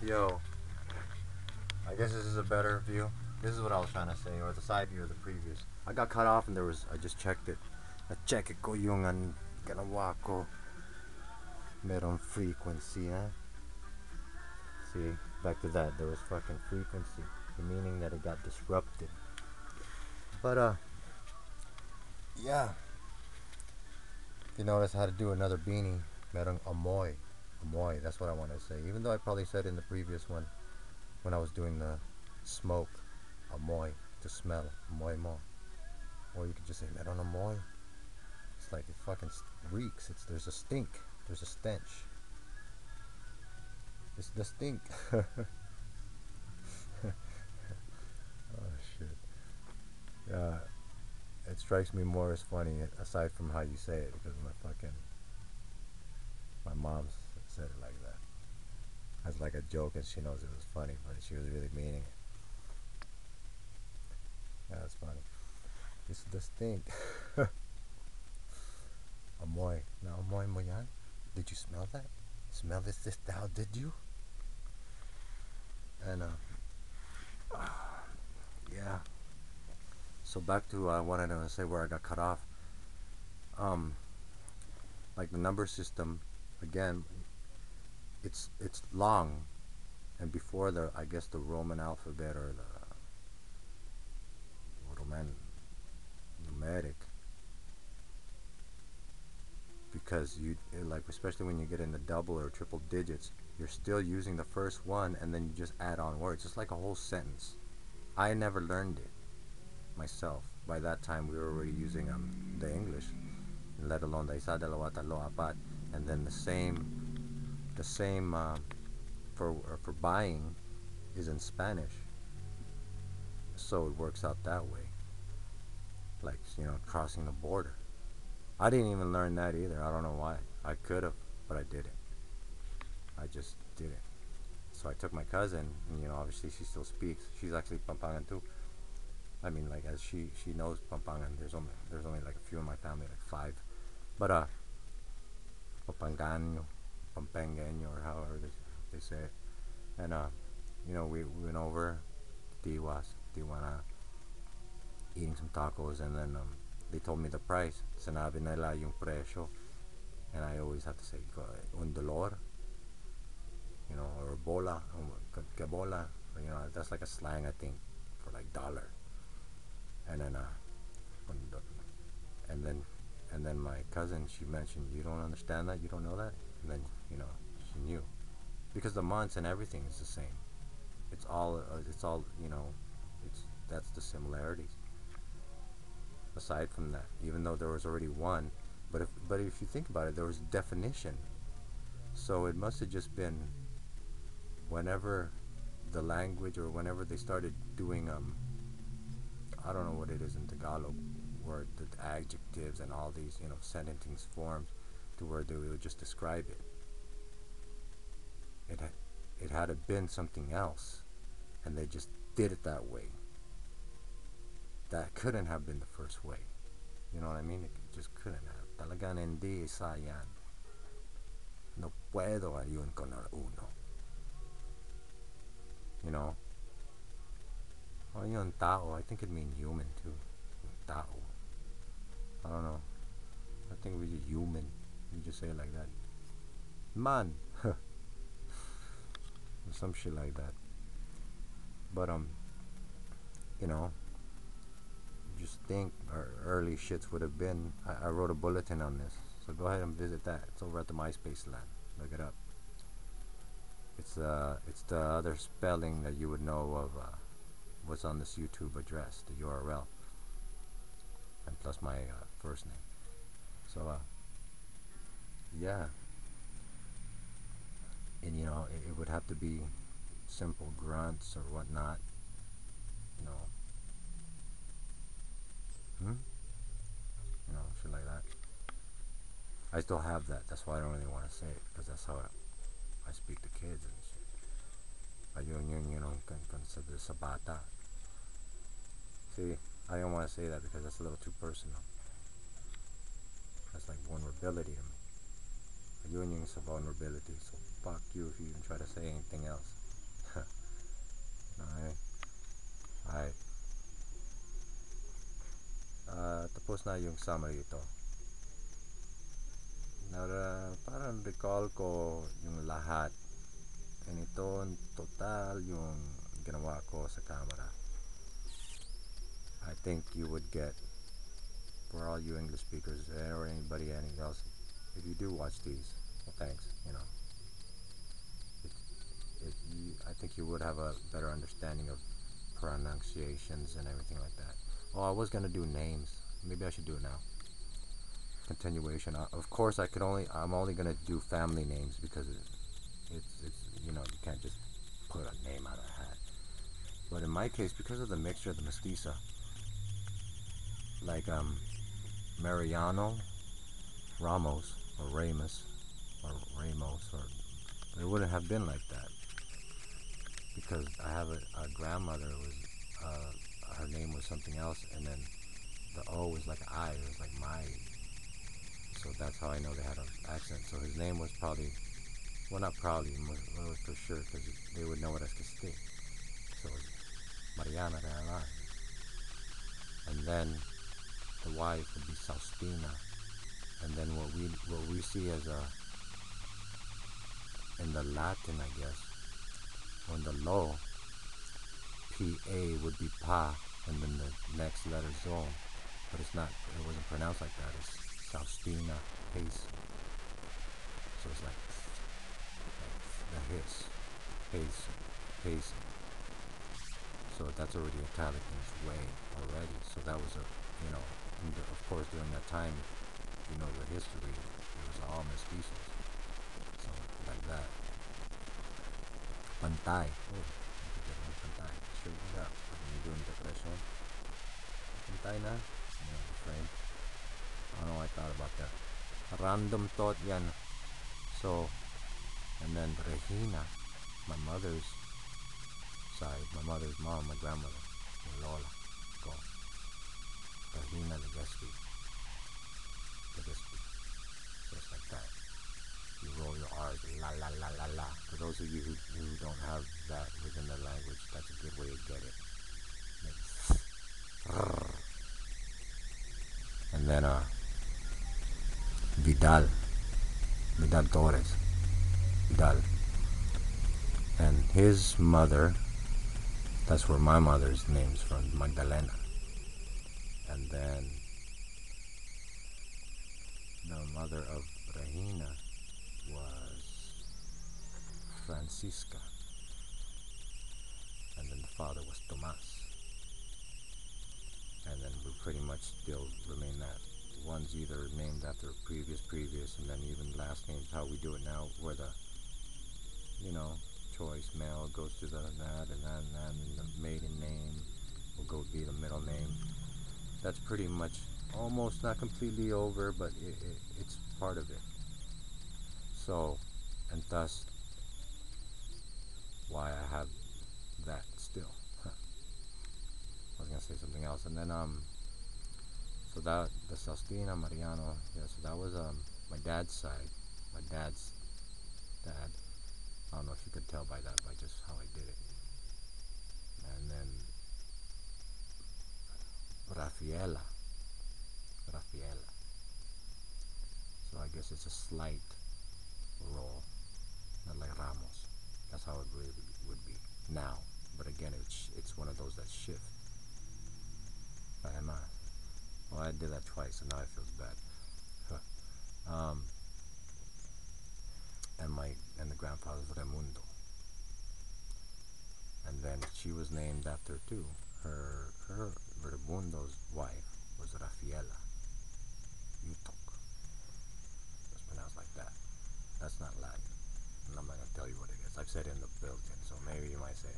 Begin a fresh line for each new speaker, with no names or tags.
Yo, I guess this is a better view. This is what I was trying to say, or the side view of the previous. I got cut off and I just checked it. Na-check it ko yung ganawa ko. Merong frequency, eh? See, back to that, there was fucking frequency. Meaning that it got disrupted. But, yeah. You notice how to do another beanie. Merong amoy. Amoy, that's what I want to say. Even though I probably said in the previous one, when I was doing the smoke, amoy, to smell, amoy mo. Or you could just say, meron amoy. It's like it fucking reeks. There's a stink. There's a stench. It's the stink. Oh shit. Yeah, it strikes me more as funny aside from how you say it because my mom said it like that as like a joke and she knows it was funny, but she was really meaning it. Yeah, it's funny. It's the stink. Amoy. Now amoy mo yan. Did you smell that? Smell this thou did you? And yeah. So back to I wanted to say where I got cut off. Um, like the number system, again, it's long, and before the I guess the Roman alphabet or the Roman numeric, because you like especially when you get into double or triple digits, you're still using the first one, and then you just add on words. It's like a whole sentence. I never learned it myself. By that time, we were already using the English, let alone the isa, dalawa, talo, apat, and then the same for buying is in Spanish, so it works out that way. Like crossing the border. I didn't even learn that either. I don't know why. I could have, but I didn't. I just didn't. So I took my cousin, and obviously she still speaks. She's actually Pampangan too. I mean, like as she knows Pampangan. There's only like a few in my family, like five. But Pampangano, Pampangueño, or however they say it. And we went over Tijuana, eating some tacos, and then they told me the price. Sinabi nila yung presyo, and I always have to say un dolor, or bola, que bola. That's like a slang I think for like dollar. And then and then and then my cousin, she mentioned, you don't understand that, you don't know that, and then she knew because the months and everything is the same. It's all it's that's the similarities. Aside from that, even though there was already one, but if you think about it, there was definition. So it must have just been whenever the language or whenever they started doing I don't know what it is in Tagalog, where the adjectives and all these sentencing forms, to where they would just describe it. It had, it had to been something else, and they just did it that way. That couldn't have been the first way. You know what I mean? It just couldn't have. Talagang hindi isa yan. No puedo ayun con el uno. You know? Well, tao, I think it means human too. Tao. I don't know. I think we just human. You just say it like that. Man. Some shit like that. But you know, just think our early shits would have been. I wrote a bulletin on this, so go ahead and visit that. It's over at the MySpace land. Look it up. It's the other spelling that you would know of what's on this YouTube address, the URL, and plus my first name. So yeah, and it would have to be simple grunts or whatnot. You know, hmm? Shit like that. I still have that. That's why I don't really want to say it, because that's how I speak to kids and shit. Ayun yun, sa bata. See, I don't want to say that because that's a little too personal. That's like vulnerability to me. Ayun yung sa vulnerability. So fuck you if you even try to say anything else. tapos na yung summary ito. Parang recall ko yung lahat. And ito total yung ginawa ko sa camera. I think you would get, for all you English speakers or anybody else, if you do watch these, well, thanks. I think you would have a better understanding of pronunciations and everything like that. Oh, I was gonna do names. Maybe I should do it now. Continuation. Of course, I'm only gonna do family names because it's you can't just put a name out of a hat. But in my case, because of the mixture of the mestiza, like Mariano, Ramos, or Ramos, or it wouldn't have been like that because I have a grandmother who was her name was something else, and then the O was like I, it was like my. So that's how I know they had an accent. So his name was probably, well, not probably, it was for sure, because they would know it as Castile. So Mariana de Alar. And then the wife would be Faustina. And then what we see as in the Latin, I guess, or in the law, P-A would be Pa, and then the next letter Zone. But it wasn't pronounced like that. It's Faustina Pace. So it's like the hiss, pace. So that's already Italic in its way already. So that was of course during that time, the history, it was all mestizos. So like that. Pantay. Oh, pantay. Straighten it up. When you're doing decoration. Pantay na. The frame. I don't know why I thought about that. Random thought yan. So, and then Regina, my mother's side, my mother's mom, my grandmother, my Lola, go. Regina Legaspi. So it's like that. You roll your R's, la la la la la. For those of you who don't have that within the language, that's a good way to get it. And then Vidal Torres, Vidal, and his mother, that's where my mother's name's from, Magdalena. And then the mother of Regina was Francisca, and then the father was Tomas. And then we pretty much still remain that. One's either named after previous, and then even last names, how we do it now, where the, choice male goes to the that, and the maiden name will go be the middle name. That's pretty much almost not completely over, but it's part of it. So, and thus, why I have that still. I was gonna say something else, and then so that the Faustina Mariano, yeah. So that was my dad's side, my dad's dad. I don't know if you could tell by that, by just how I did it. And then Rafaela. So I guess it's a slight roll, not like Ramos. That's how it really would be now. But again, it's one of those that shift. Well, I did that twice, so now it feels bad. And the grandfather's Raimundo. And then she was named after too. Her Raimundo's wife was Rafaela Utok. It's pronounced like that. That's not Latin. And I'm not gonna tell you what it is. I've said it in the built-in, so maybe you might say,